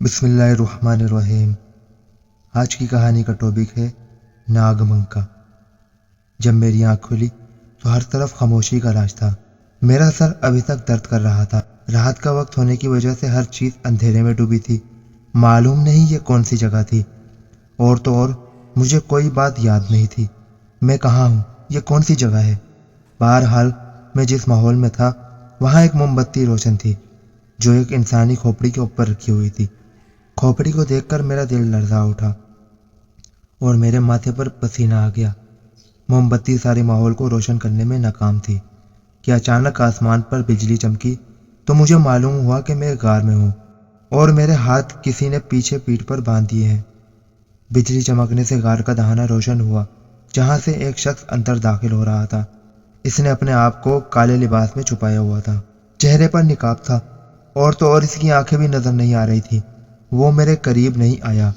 بسم اللہ الرحمن الرحیم۔ آج کی کہانی کا ٹاپک ہے ناگمنکا۔ جب میری آنکھ کھلی تو ہر طرف خاموشی کا راج تھا۔ میرا سر ابھی تک درد کر رہا تھا۔ رات کا وقت ہونے کی وجہ سے ہر چیز اندھیرے میں ڈوبی تھی۔ معلوم نہیں یہ کون سی جگہ تھی، اور تو اور مجھے کوئی بات یاد نہیں تھی۔ میں کہاں ہوں، یہ کون سی جگہ ہے؟ بہرحال میں جس ماحول میں تھا وہاں ایک موم بتی روشن تھی جو ایک انسانی کھوپڑی کے اوپر رکھی ہوئی تھی۔ کھوپڑی کو دیکھ کر میرا دل لرزا اٹھا اور میرے ماتھے پر پسینہ آ گیا۔ موم بتی سارے ماحول کو روشن کرنے میں ناکام تھی کہ اچانک آسمان پر بجلی چمکی تو مجھے معلوم ہوا کہ میں غار میں ہوں اور میرے ہاتھ کسی نے پیچھے پیٹھ پر باندھ دیے ہیں۔ بجلی چمکنے سے غار کا دہانہ روشن ہوا جہاں سے ایک شخص اندر داخل ہو رہا تھا۔ اس نے اپنے آپ کو کالے لباس میں چھپایا ہوا تھا، چہرے پر نقاب تھا اور تو اور اس کی آنکھیں بھی نظر نہیں آ رہی تھی۔ وہ میرے قریب نہیں آیا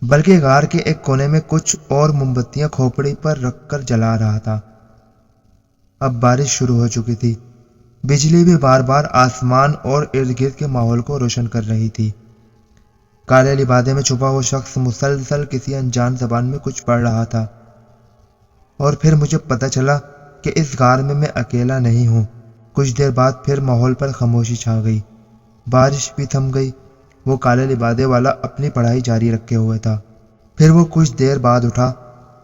بلکہ غار کے ایک کونے میں کچھ اور موم بتیاں کھوپڑی پر رکھ کر جلا رہا تھا۔ اب بارش شروع ہو چکی تھی۔ بجلی بھی بار بار آسمان اور ارد گرد کے ماحول کو روشن کر رہی تھی۔ کالے لبادے میں چھپا وہ شخص مسلسل کسی انجان زبان میں کچھ پڑھ رہا تھا، اور پھر مجھے پتہ چلا کہ اس غار میں اکیلا نہیں ہوں۔ کچھ دیر بعد پھر ماحول پر خاموشی چھا گئی، بارش بھی تھم گئی۔ وہ کالے لبادے والا اپنی پڑھائی جاری رکھے ہوئے تھا۔ پھر وہ کچھ دیر بعد اٹھا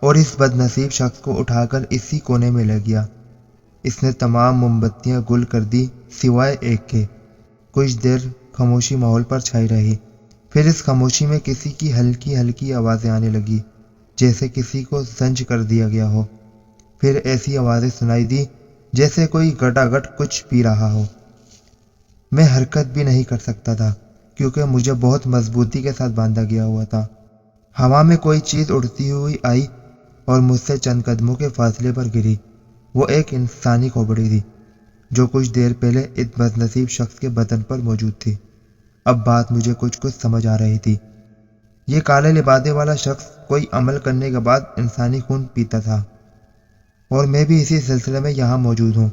اور اس بد نصیب شخص کو اٹھا کر اسی کونے میں لے گیا۔ اس نے تمام موم بتیاں گل کر دی سوائے ایک کے۔ کچھ دیر خاموشی ماحول پر چھائی رہی، پھر اس خاموشی میں کسی کی ہلکی ہلکی آوازیں آنے لگی جیسے کسی کو زنج کر دیا گیا ہو۔ پھر ایسی آوازیں سنائی دی جیسے کوئی گٹا گٹ کچھ پی رہا ہو۔ میں حرکت بھی نہیں کر سکتا تھا کیونکہ مجھے بہت مضبوطی کے ساتھ باندھا گیا ہوا تھا۔ ہوا میں کوئی چیز اڑتی ہوئی آئی اور مجھ سے چند قدموں کے فاصلے پر گری۔ وہ ایک انسانی کھوپڑی تھی جو کچھ دیر پہلے اس بد نصیب شخص کے بدن پر موجود تھی۔ اب بات مجھے کچھ سمجھ آ رہی تھی۔ یہ کالے لبادے والا شخص کوئی عمل کرنے کے بعد انسانی خون پیتا تھا، اور میں بھی اسی سلسلے میں یہاں موجود ہوں۔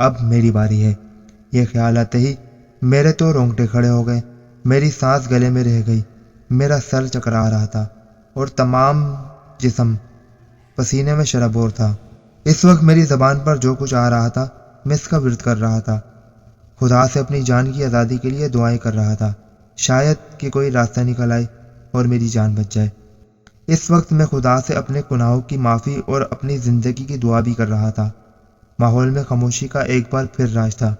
اب میری باری ہے۔ یہ خیال آتے ہی میرے تو رونگٹے کھڑے ہو گئے، میری سانس گلے میں رہ گئی، میرا سر چکرا رہا تھا اور تمام جسم پسینے میں شرابور تھا۔ اس وقت میری زبان پر جو کچھ آ رہا تھا میں اس کا ورد کر رہا تھا۔ خدا سے اپنی جان کی آزادی کے لیے دعائیں کر رہا تھا، شاید کہ کوئی راستہ نکل آئے اور میری جان بچ جائے۔ اس وقت میں خدا سے اپنے گناہوں کی معافی اور اپنی زندگی کی دعا بھی کر رہا تھا۔ ماحول میں خاموشی کا ایک بار پھر راج تھا۔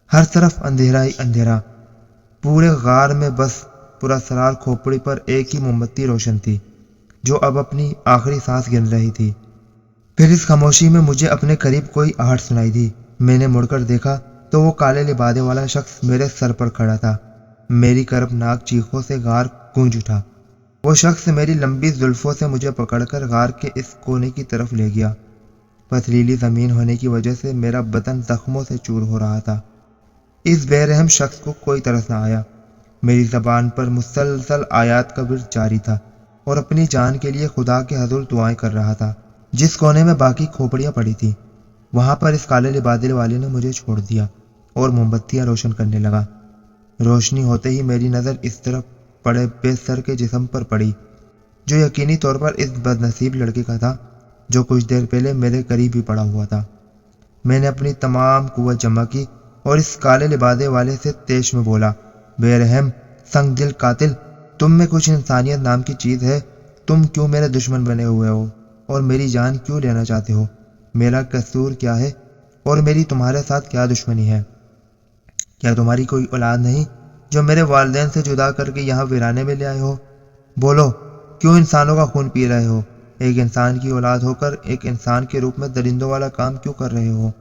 ہر طرف اندھیرا ہی اندھیرا۔ پورے غار میں بس پراسرار کھوپڑی پر ایک ہی موم بتی روشن تھی جو اب اپنی آخری سانس گن رہی تھی۔ پھر اس خاموشی میں مجھے اپنے قریب کوئی آہٹ سنائی دی۔ میں نے مڑ کر دیکھا تو وہ کالے لبادے والا شخص میرے سر پر کھڑا تھا۔ میری کرپناک چیخوں سے غار گونج اٹھا۔ وہ شخص میری لمبی زلفوں سے مجھے پکڑ کر غار کے اس کونے کی طرف لے گیا۔ پتھریلی زمین ہونے کی وجہ سے میرا بدن زخموں سے چور ہو رہا تھا۔ اس بے رحم شخص کو کوئی ترس نہ آیا۔ میری زبان پر مسلسل آیات کا ورد جاری تھا اور اپنی جان کے لیے خدا کے حضور دعائیں کر رہا تھا۔ جس کونے میں باقی کھوپڑیاں پڑی تھیں وہاں پر اس کالے لبادے والے نے مجھے چھوڑ دیا اور موم بتیاں روشن کرنے لگا۔ روشنی ہوتے ہی میری نظر اس طرف پڑے بے سر کے جسم پر پڑی جو یقینی طور پر اس بد نصیب لڑکے کا تھا جو کچھ دیر پہلے میرے قریب ہی پڑا ہوا تھا۔ میں نے اپنی تمام قوت جمع کی اور اس کالے لبادے والے سے تیش میں بولا، بے رحم سنگ دل قاتل، تم میں کچھ انسانیت نام کی چیز ہے؟ تم کیوں میرے دشمن بنے ہوئے ہو اور میری جان کیوں لینا چاہتے ہو؟ میرا قصور کیا ہے اور میری تمہارے ساتھ کیا دشمنی ہے؟ کیا تمہاری کوئی اولاد نہیں جو میرے والدین سے جدا کر کے یہاں ویرانے میں لے آئے ہو؟ بولو، کیوں انسانوں کا خون پی رہے ہو؟ ایک انسان کی اولاد ہو کر ایک انسان کے روپ میں درندوں والا کام کیوں کر رہے ہو؟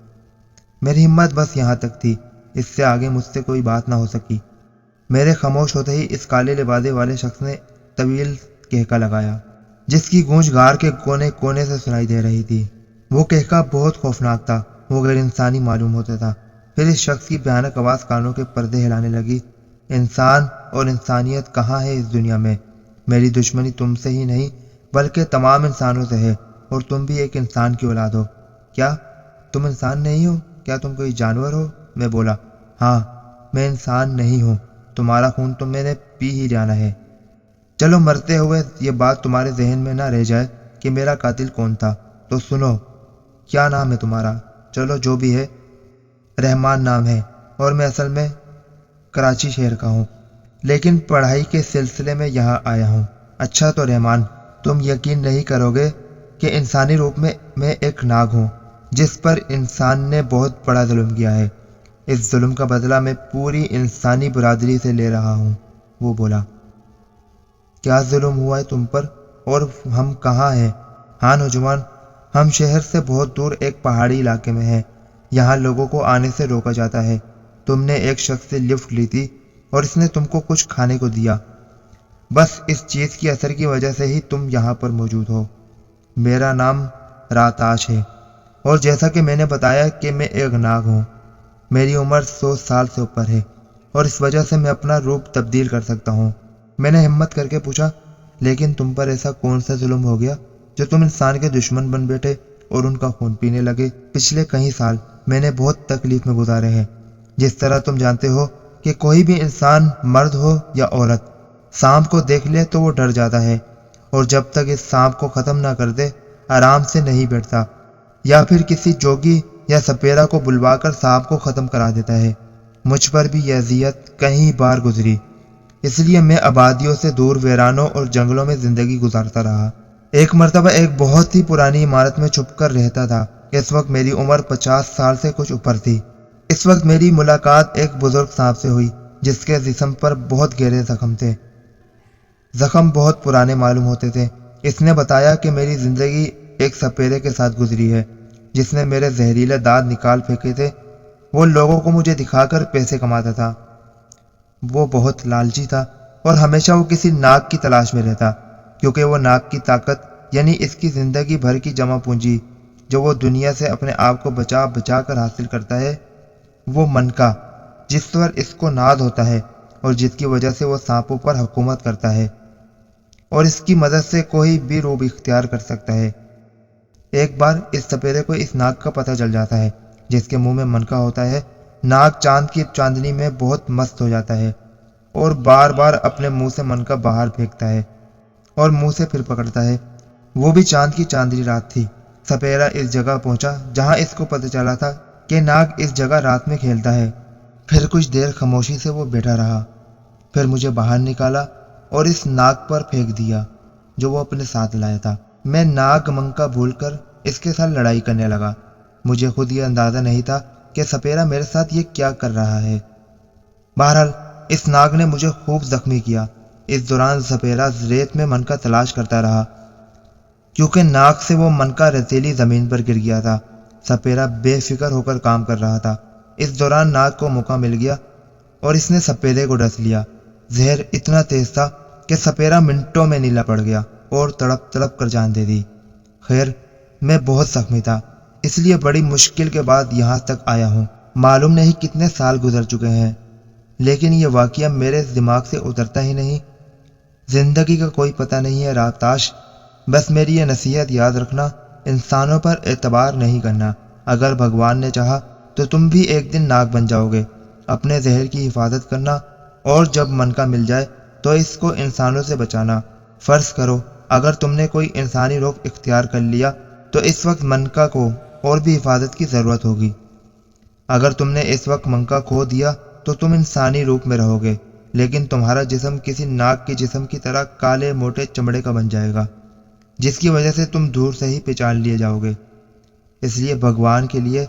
میری ہمت بس یہاں تک تھی، اس سے آگے مجھ سے کوئی بات نہ ہو سکی۔ میرے خاموش ہوتے ہی اس کالے لبادے والے شخص نے طویل کہکا لگایا جس کی گونج غار کے کونے کونے سے سنائی دے رہی تھی۔ وہ کہکا بہت خوفناک تھا، وہ غیر انسانی معلوم ہوتا تھا۔ پھر اس شخص کی بھیانک آواز کانوں کے پردے ہلانے لگی، انسان اور انسانیت کہاں ہے اس دنیا میں؟ میری دشمنی تم سے ہی نہیں بلکہ تمام انسانوں سے ہے، اور تم بھی ایک انسان کی اولاد ہو۔ کیا تم انسان نہیں ہو؟ کیا تم کوئی جانور ہو؟ میں بولا، ہاں، میں انسان نہیں ہوں، تمہارا خون تو میں نے پی ہی جانا ہے۔ چلو مرتے ہوئے یہ بات تمہارے ذہن میں نہ رہ جائے کہ میرا قاتل کون تھا، تو سنو۔ کیا نام ہے تمہارا؟ چلو جو بھی ہے، رحمان نام ہے، اور میں اصل میں کراچی شہر کا ہوں، لیکن پڑھائی کے سلسلے میں یہاں آیا ہوں۔ اچھا تو رحمان، تم یقین نہیں کرو گے کہ انسانی روپ میں ایک ناگ ہوں جس پر انسان نے بہت بڑا ظلم کیا ہے۔ اس ظلم کا بدلہ میں پوری انسانی برادری سے لے رہا ہوں۔ وہ بولا، کیا ظلم ہوا ہے تم پر، اور ہم کہاں ہیں؟ ہاں نوجوان، ہم شہر سے بہت دور ایک پہاڑی علاقے میں ہیں۔ یہاں لوگوں کو آنے سے روکا جاتا ہے۔ تم نے ایک شخص سے لفٹ لی تھی اور اس نے تم کو کچھ کھانے کو دیا۔ بس اس چیز کی اثر کی وجہ سے ہی تم یہاں پر موجود ہو۔ میرا نام راتاش ہے، اور جیسا کہ میں نے بتایا کہ میں ایک ناگ ہوں۔ میری عمر 100 سال سے اوپر ہے، اور اس وجہ سے میں اپنا روپ تبدیل کر سکتا ہوں۔ میں نے ہمت کر کے پوچھا، لیکن تم پر ایسا کون سا ظلم ہو گیا جو تم انسان کے دشمن بن بیٹھے اور ان کا خون پینے لگے؟ پچھلے کئی سال میں نے بہت تکلیف میں گزارے ہیں۔ جس طرح تم جانتے ہو کہ کوئی بھی انسان، مرد ہو یا عورت، سانپ کو دیکھ لے تو وہ ڈر جاتا ہے، اور جب تک اس سانپ کو ختم نہ کر دے آرام سے نہیں بیٹھتا، یا پھر کسی جوگی یا سپیرا کو بلوا کر سانپ کو ختم کرا دیتا ہے۔ مجھ پر بھی یہ اذیت کئی بار گزری، اس لیے میں آبادیوں سے دور ویرانوں اور جنگلوں میں زندگی گزارتا رہا۔ ایک مرتبہ ایک بہت ہی پرانی عمارت میں چھپ کر رہتا تھا۔ اس وقت میری عمر 50 سال سے کچھ اوپر تھی۔ اس وقت میری ملاقات ایک بزرگ سانپ سے ہوئی جس کے جسم پر بہت گہرے زخم تھے۔ زخم بہت پرانے معلوم ہوتے تھے۔ اس نے بتایا کہ میری زندگی ایک سپیرے کے ساتھ گزری ہے جس نے میرے زہریلے دانت نکال پھینکے تھے۔ وہ لوگوں کو مجھے دکھا کر پیسے کماتا تھا۔ وہ بہت لالچی تھا، اور ہمیشہ وہ کسی ناگ کی تلاش میں رہتا، کیونکہ وہ ناگ کی طاقت، یعنی اس کی زندگی بھر کی جمع پونجی جو وہ دنیا سے اپنے آپ کو بچا بچا کر حاصل کرتا ہے، وہ منکا، جس پر اس کو ناد ہوتا ہے اور جس کی وجہ سے وہ سانپوں پر حکومت کرتا ہے، اور اس کی مدد سے کوئی بھی روپ اختیار کر سکتا ہے۔ ایک بار اس سپیرے کو اس ناگ کا پتہ چل جاتا ہے جس کے منہ میں منکا ہوتا ہے۔ ناگ چاند کی چاندنی میں بہت مست ہو جاتا ہے اور بار بار اپنے منہ سے منکا باہر پھینکتا ہے اور منہ سے پھر پکڑتا ہے۔ وہ بھی چاند کی چاندنی رات تھی۔ سپیرا اس جگہ پہنچا جہاں اس کو پتہ چلا تھا کہ ناگ اس جگہ رات میں کھیلتا ہے۔ پھر کچھ دیر خاموشی سے وہ بیٹھا رہا، پھر مجھے باہر نکالا اور اس ناگ پر پھینک دیا جو وہ اپنے ساتھ لایا تھا۔ میں ناگ منکا بھول کر اس کے ساتھ لڑائی کرنے لگا۔ مجھے خود یہ اندازہ نہیں تھا کہ سپیرا میرے ساتھ یہ کیا کر رہا ہے۔ بہرحال اس ناگ نے مجھے خوب زخمی کیا۔ اس دوران سپیرا ریت میں منکا تلاش کرتا رہا، کیونکہ ناگ سے وہ منکا ریتیلی زمین پر گر گیا تھا۔ سپیرا بے فکر ہو کر کام کر رہا تھا۔ اس دوران ناگ کو موقع مل گیا اور اس نے سپیرے کو ڈس لیا۔ زہر اتنا تیز تھا کہ سپیرا منٹوں میں نیلا پڑ گیا اور تڑپ تڑپ کر جان دے دی۔ خیر، میں بہت زخمی تھا، اس لیے بڑی مشکل کے بعد یہاں تک آیا ہوں۔ معلوم نہیں کتنے سال گزر چکے ہیں، لیکن یہ واقعہ میرے دماغ سے اترتا ہی نہیں۔ زندگی کا کوئی پتہ نہیں ہے راتاش، بس میری یہ نصیحت یاد رکھنا، انسانوں پر اعتبار نہیں کرنا۔ اگر بھگوان نے چاہا تو تم بھی ایک دن ناگ بن جاؤ گے۔ اپنے زہر کی حفاظت کرنا، اور جب منکا مل جائے تو اس کو انسانوں سے بچانا۔ فرض کرو اگر تم نے کوئی انسانی روپ اختیار کر لیا تو اس وقت منکا کو اور بھی حفاظت کی ضرورت ہوگی۔ اگر تم نے اس وقت منکا کھو دیا تو تم انسانی روپ میں رہو گے، لیکن تمہارا جسم کسی ناگ کے جسم کی طرح کالے موٹے چمڑے کا بن جائے گا، جس کی وجہ سے تم دور سے ہی پہچان لیے جاؤ گے۔ اس لیے بھگوان کے لیے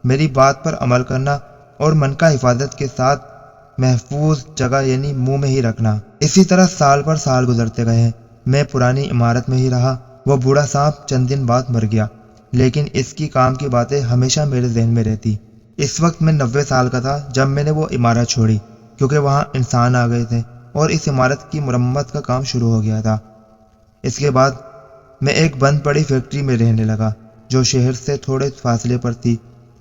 میری بات پر عمل کرنا اور منکا حفاظت کے ساتھ محفوظ جگہ یعنی منہ میں ہی رکھنا۔ اسی طرح سال پر سال گزرتے گئے۔ میں پرانی عمارت میں ہی رہا۔ وہ بوڑھا سانپ چند دن بعد مر گیا، لیکن اس کی کام کی باتیں ہمیشہ میرے ذہن میں رہتی۔ اس وقت میں 90 سال کا تھا جب میں نے وہ عمارت چھوڑی، کیونکہ وہاں انسان آ گئے تھے اور اس عمارت کی مرمت کا کام شروع ہو گیا تھا۔ اس کے بعد میں ایک بند پڑی فیکٹری میں رہنے لگا جو شہر سے تھوڑے فاصلے پر تھی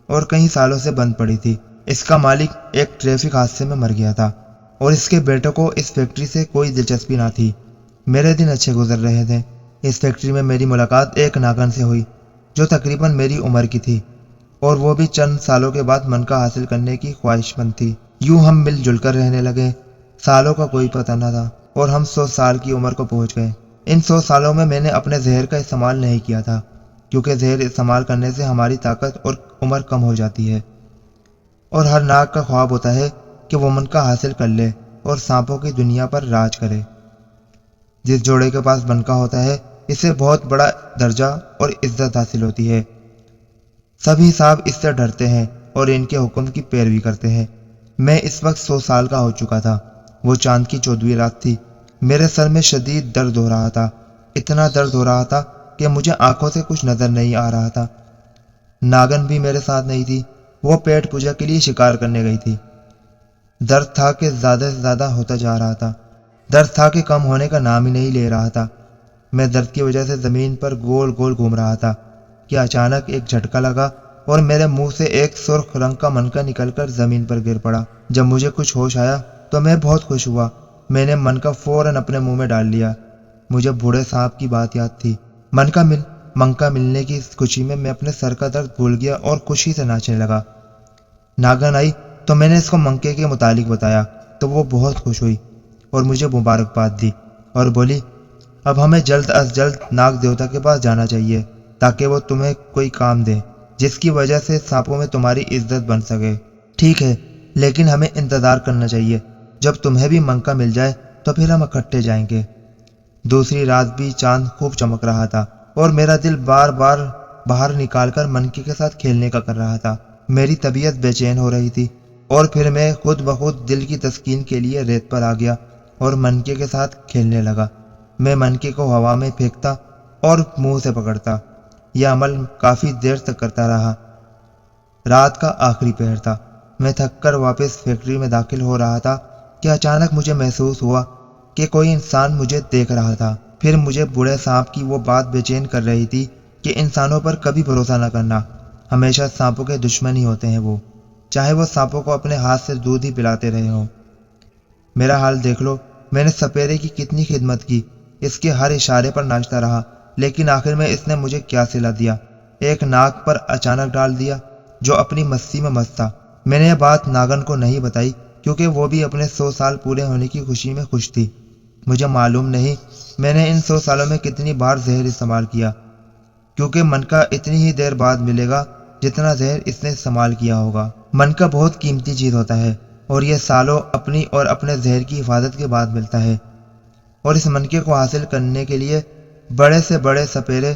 اور کئی سالوں سے بند پڑی تھی۔ اس کا مالک ایک ٹریفک حادثے میں مر گیا تھا اور اس کے بیٹے کو اس فیکٹری سے کوئی دلچسپی نہ تھی۔ میرے دن اچھے گزر رہے تھے۔ اس فیکٹری میں میری ملاقات ایک ناگن سے ہوئی جو تقریباً میری عمر کی تھی، اور وہ بھی چند سالوں کے بعد منکا حاصل کرنے کی خواہش مند تھی۔ یوں ہم مل جل کر رہنے لگے۔ سالوں کا کوئی پتہ نہ تھا اور ہم 100 سال کی عمر کو پہنچ گئے۔ ان 100 سالوں میں نے اپنے زہر کا استعمال نہیں کیا تھا، کیونکہ زہر استعمال کرنے سے ہماری طاقت اور عمر کم ہو جاتی ہے، اور ہر ناگ کا خواب ہوتا ہے کہ وہ منکا حاصل کر لے اور سانپوں کی دنیا پر راج کرے۔ جس جوڑے کے پاس بنکا ہوتا ہے اسے بہت بڑا درجہ اور عزت حاصل ہوتی ہے۔ سبھی سانپ اس سے ڈرتے ہیں اور ان کے حکم کی پیروی کرتے ہیں۔ میں اس وقت 100 سال کا ہو چکا تھا۔ وہ چاند کی 14ویں رات تھی۔ میرے سر میں شدید درد ہو رہا تھا، اتنا درد ہو رہا تھا کہ مجھے آنکھوں سے کچھ نظر نہیں آ رہا تھا۔ ناگن بھی میرے ساتھ نہیں تھی، وہ پیٹ پوجا کے لیے شکار کرنے گئی تھی۔ درد تھا کہ زیادہ سے زیادہ ہوتا جا رہا تھا، درد تھا کہ کم ہونے کا نام ہی نہیں لے رہا تھا۔ میں درد کی وجہ سے زمین پر گول گول گھوم رہا تھا کہ اچانک ایک جھٹکا لگا اور میرے منہ سے ایک سرخ رنگ کا منکا نکل کر زمین پر گر پڑا۔ جب مجھے کچھ ہوش آیا تو میں بہت خوش ہوا۔ میں نے منکا فوراً اپنے منہ میں ڈال لیا۔ مجھے بوڑھے سانپ کی بات یاد تھی۔ منکا ملنے کی خوشی میں اپنے سر کا درد بھول گیا اور خوشی سے ناچنے لگا۔ ناگن آئی تو میں نے اس کو منکے کے متعلق بتایا تو وہ بہت خوش ہوئی اور مجھے مبارکباد دی اور بولی، اب ہمیں جلد از جلد ناگ دیوتا کے پاس جانا چاہیے تاکہ وہ تمہیں کوئی کام دے جس کی وجہ سے سانپوں میں تمہاری عزت بن سکے۔ ٹھیک ہے، لیکن ہمیں انتظار کرنا چاہیے، جب تمہیں بھی منکا مل جائے تو پھر ہم اکٹھے جائیں گے۔ دوسری رات بھی چاند خوب چمک رہا تھا اور میرا دل بار بار باہر نکال کر منکے کے ساتھ کھیلنے کا کر رہا تھا۔ میری طبیعت بے چین ہو رہی تھی اور پھر میں خود بخود دل کی تسکین کے لیے ریت پر آ گیا اور منکے کے ساتھ کھیلنے لگا۔ میں منکے کو ہوا میں پھینکتا اور منہ سے پکڑتا۔ یہ عمل کافی دیر تک کرتا رہا۔ رات کا آخری پہر تھا۔ میں تھک کر واپس فیکٹری میں داخل ہو رہا تھا کہ اچانک مجھے محسوس ہوا کہ کوئی انسان مجھے دیکھ رہا تھا۔ پھر مجھے بوڑھے سانپ کی وہ بات بے چین کر رہی تھی کہ انسانوں پر کبھی بھروسہ نہ کرنا، ہمیشہ سانپوں کے دشمن ہی ہوتے ہیں وہ، چاہے وہ سانپوں کو اپنے ہاتھ سے دودھ ہی پلاتے رہے ہوں۔ میرا حال دیکھ لو، میں نے سپیرے کی کتنی خدمت کی، اس کے ہر اشارے پر ناچتا رہا، لیکن آخر میں اس نے مجھے کیا صلہ دیا؟ ایک ناک پر اچانک ڈال دیا جو اپنی مستی میں مست تھا۔ میں نے یہ بات ناگن کو نہیں بتائی کیونکہ وہ بھی اپنے 100 سال پورے ہونے کی خوشی میں خوش تھی۔ مجھے معلوم نہیں میں نے ان 100 سالوں میں کتنی بار زہر استعمال کیا، کیونکہ منکا اتنی ہی دیر بعد ملے گا جتنا زہر اس نے استعمال کیا ہوگا۔ منکا بہت قیمتی چیز ہوتا ہے اور یہ سالوں اپنی اور اپنے زہر کی حفاظت کے بعد ملتا ہے، اور اس منکے کو حاصل کرنے کے لیے بڑے سے بڑے سپیرے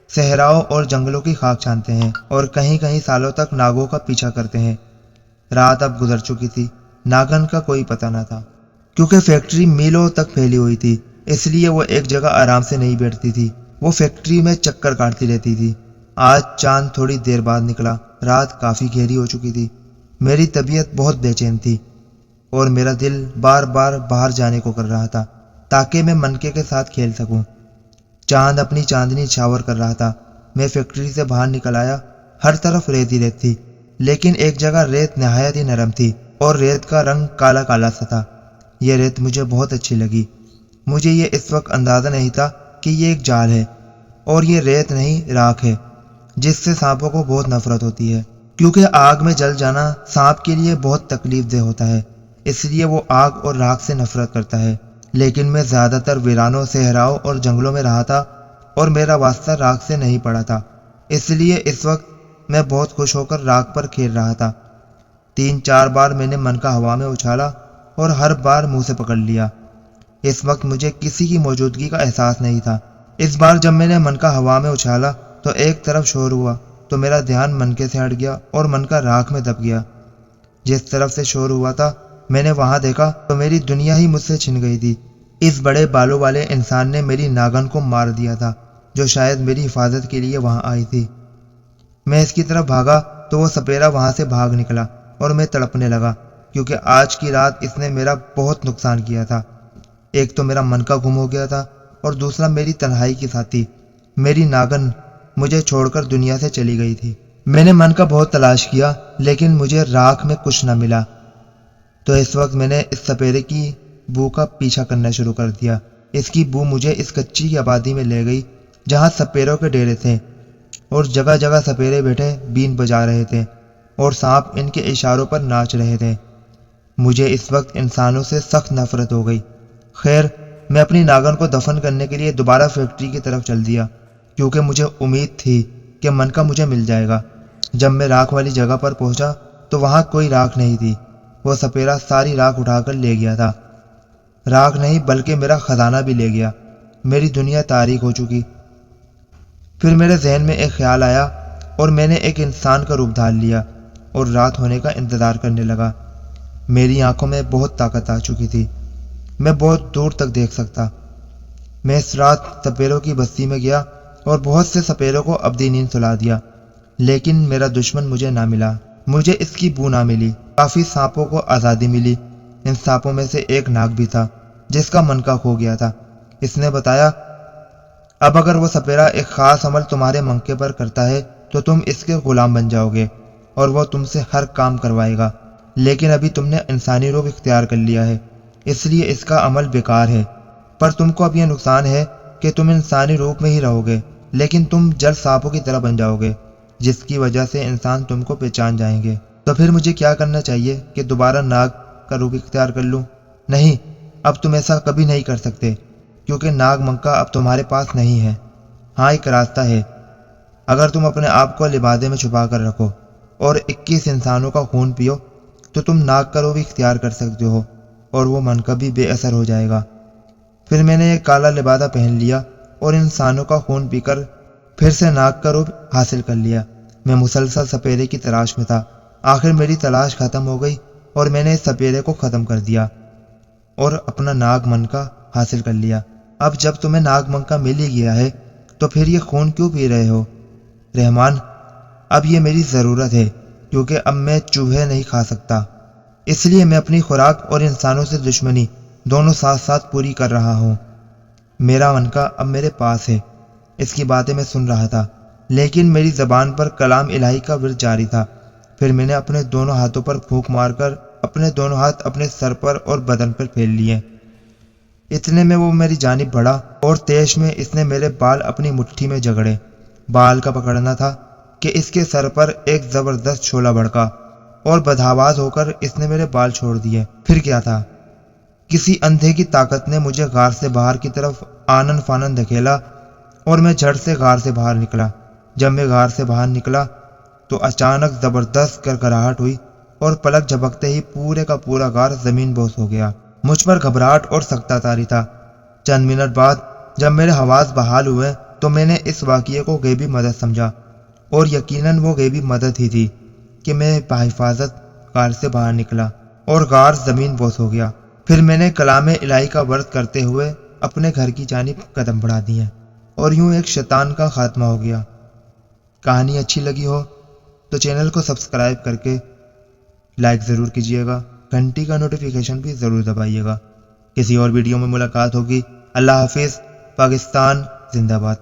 صحراؤں اور جنگلوں کی خاک چھانتے ہیں اور کہیں کہیں سالوں تک ناگوں کا پیچھا کرتے ہیں۔ رات اب گزر چکی تھی۔ ناگن کا کوئی پتہ نہ تھا، کیونکہ فیکٹری میلوں تک پھیلی ہوئی تھی، اس لیے وہ ایک جگہ آرام سے نہیں بیٹھتی تھی، وہ فیکٹری میں چکر کاٹتی رہتی تھی۔ آج چاند تھوڑی دیر بعد نکلا۔ رات کافی گہری ہو چکی تھی۔ میری طبیعت بہت بے چین تھی اور میرا دل بار بار باہر جانے کو کر رہا تھا تاکہ میں منکے کے ساتھ کھیل سکوں۔ چاند اپنی چاندنی چھاور کر رہا تھا۔ میں فیکٹری سے باہر نکل آیا۔ ہر طرف ریت ہی ریت تھی، لیکن ایک جگہ ریت نہایت ہی نرم تھی اور ریت کا رنگ کالا کالا سا تھا۔ یہ ریت مجھے بہت اچھی لگی۔ مجھے یہ اس وقت اندازہ نہیں تھا کہ یہ ایک جال ہے اور یہ ریت نہیں، راکھ ہے، جس سے سانپوں کو بہت نفرت ہوتی ہے، کیونکہ آگ میں جل جانا سانپ کے لیے بہت تکلیف دہ ہوتا ہے، اس لیے وہ آگ اور راکھ سے نفرت کرتا ہے۔ لیکن میں زیادہ تر ویرانوں، صحراؤں اور جنگلوں میں رہا تھا اور میرا واسطہ راکھ سے نہیں پڑا تھا، اس لیے اس وقت میں بہت خوش ہو کر راکھ پر کھیل رہا تھا۔ 3-4 بار میں نے منکا ہوا میں اچھالا اور ہر بار منہ سے پکڑ لیا۔ اس وقت مجھے کسی کی موجودگی کا احساس نہیں تھا۔ اس بار جب میں نے منکا ہوا میں اچھالا تو ایک طرف شور ہوا تو میرا دھیان منکے سے ہٹ گیا اور منکا راکھ میں دب گیا۔ جس طرف سے شور ہوا تھا میں نے وہاں دیکھا تو میری دنیا ہی مجھ سے چھن گئی تھی۔ اس بڑے بالوں والے انسان نے میری ناگن کو مار دیا تھا جو شاید میری حفاظت کے لیے وہاں آئی تھی۔ میں اس کی طرف بھاگا تو وہ سپیرا وہاں سے بھاگ نکلا اور میں تڑپنے لگا کیونکہ آج کی رات اس نے میرا بہت نقصان کیا تھا۔ ایک تو میرا منکا گم ہو گیا تھا اور دوسرا میری تنہائی کی ساتھی میری ناگن مجھے چھوڑ کر دنیا سے چلی گئی تھی۔ میں نے منکا بہت تلاش کیا لیکن مجھے راکھ میں کچھ نہ ملا، تو اس وقت میں نے اس سپیرے کی بو کا پیچھا کرنا شروع کر دیا۔ اس کی بو مجھے اس کچی کی آبادی میں لے گئی جہاں سپیروں کے ڈیرے تھے اور جگہ جگہ سپیرے بیٹھے بین بجا رہے تھے اور سانپ ان کے اشاروں پر ناچ رہے تھے۔ مجھے اس وقت انسانوں سے سخت نفرت ہو گئی۔ خیر، میں اپنی ناگن کو دفن کرنے کے لیے دوبارہ فیکٹری کی طرف چل دیا، کیونکہ مجھے امید تھی کہ منکا مجھے مل جائے گا۔ جب میں راکھ والی جگہ پر پہنچا تو وہاں کوئی راکھ نہیں تھی۔ وہ سپیرا ساری راکھ اٹھا کر لے گیا تھا۔ راکھ نہیں بلکہ میرا خزانہ بھی لے گیا۔ میری دنیا تاریک ہو چکی۔ پھر میرے ذہن میں ایک خیال آیا اور میں نے ایک انسان کا روپ ڈھال لیا اور رات ہونے کا انتظار کرنے لگا۔ میری آنکھوں میں بہت طاقت آ چکی تھی، میں بہت دور تک دیکھ سکتا۔ میں اس رات سپیروں کی بستی میں گیا اور بہت سے سپیروں کو ابدی نیند سلا دیا، لیکن میرا دشمن مجھے نہ ملا۔ مجھے اس کی بو نہ ملی۔ کافی سانپوں کو آزادی ملی۔ ان سانپوں میں سے ایک ناگ بھی تھا جس کا منکا کھو گیا تھا۔ اس نے بتایا، اب اگر وہ سپیرا ایک خاص عمل تمہارے منکے پر کرتا ہے تو تم اس کے غلام بن جاؤ گے اور وہ تم سے ہر کام کروائے گا، لیکن ابھی تم نے انسانی روپ اختیار کر لیا ہے، اس لیے اس کا عمل بیکار ہے۔ پر تم کو اب یہ نقصان ہے کہ تم انسانی روپ میں ہی رہو گے، لیکن تم جلد سانپوں کی طرح بن جاؤ گے، جس کی وجہ سے انسان تم کو پہچان جائیں گے۔ تو پھر مجھے کیا کرنا چاہیے کہ دوبارہ ناگ کا روپ اختیار کر لوں؟ نہیں، اب تم ایسا کبھی نہیں کر سکتے، کیونکہ ناگ منکا اب تمہارے پاس نہیں ہے۔ ہاں، ایک راستہ ہے۔ اگر تم اپنے آپ کو لبادے میں چھپا کر رکھو اور 21 انسانوں کا خون پیو تو تم ناگ کا روپ اختیار کر سکتے ہو اور وہ منکا بھی بے اثر ہو جائے گا۔ پھر میں نے ایک کالا لبادہ پہن لیا اور انسانوں کا خون پی کر پھر سے ناگ کا روپ حاصل کر لیا۔ میں مسلسل سپیرے کی تلاش میں تھا۔ آخر میری تلاش ختم ہو گئی اور میں نے اس سپیرے کو ختم کر دیا اور اپنا ناگ منکا حاصل کر لیا۔ اب جب تمہیں ناگ منکا مل ہی گیا ہے تو پھر یہ خون کیوں پی رہے ہو؟ رحمان، اب یہ میری ضرورت ہے، کیونکہ اب میں چوہے نہیں کھا سکتا، اس لیے میں اپنی خوراک اور انسانوں سے دشمنی دونوں ساتھ ساتھ پوری کر رہا ہوں۔ میرا منکا اب میرے پاس ہے۔ اس کی باتیں میں سن رہا تھا، لیکن میری زبان پر کلام الہی کا ورد جاری تھا۔ پھر میں نے اپنے دونوں ہاتھوں پر پھونک مار کر اپنے دونوں ہاتھ اپنے سر پر اور بدن پر پھیل لیے۔ اتنے میں وہ میری جانب بڑھا اور تیش میں اس نے میرے بال اپنی مٹھی میں جگڑے۔ بال کا پکڑنا تھا کہ اس کے سر پر ایک زبردست شعلہ بھڑکا اور بدحواس ہو کر اس نے میرے بال چھوڑ دیے۔ پھر کیا تھا؟ کسی اندھے کی طاقت نے مجھے غار سے باہر کی طرف آنن فانن دھکیلا اور میں جھٹ سے غار سے باہر نکلا۔ جب میں غار سے باہر نکلا تو اچانک زبردست کرکراہٹ ہوئی اور پلک جھپکتے ہی پورے کا پورا غار زمین بوس ہو گیا۔ مجھ پر گھبراہٹ اور سکتہ طاری تھا۔ چند منٹ بعد جب میرے حواس بحال ہوئے تو میں نے اس واقعے کو غیبی مدد سمجھا، اور یقیناً وہ غیبی مدد ہی تھی کہ میں بحفاظت غار سے باہر نکلا اور غار زمین بوس ہو گیا۔ پھر میں نے کلام الہی کا ورد کرتے ہوئے اپنے گھر کی جانب قدم بڑھا دیے اور یوں ایک شیطان کا خاتمہ ہو گیا۔ کہانی اچھی لگی ہو تو چینل کو سبسکرائب کر کے لائک ضرور کیجیے گا، گھنٹی کا نوٹیفیکیشن بھی ضرور دبائیے گا۔ کسی اور ویڈیو میں ملاقات ہوگی۔ اللہ حافظ۔ پاکستان زندہ باد۔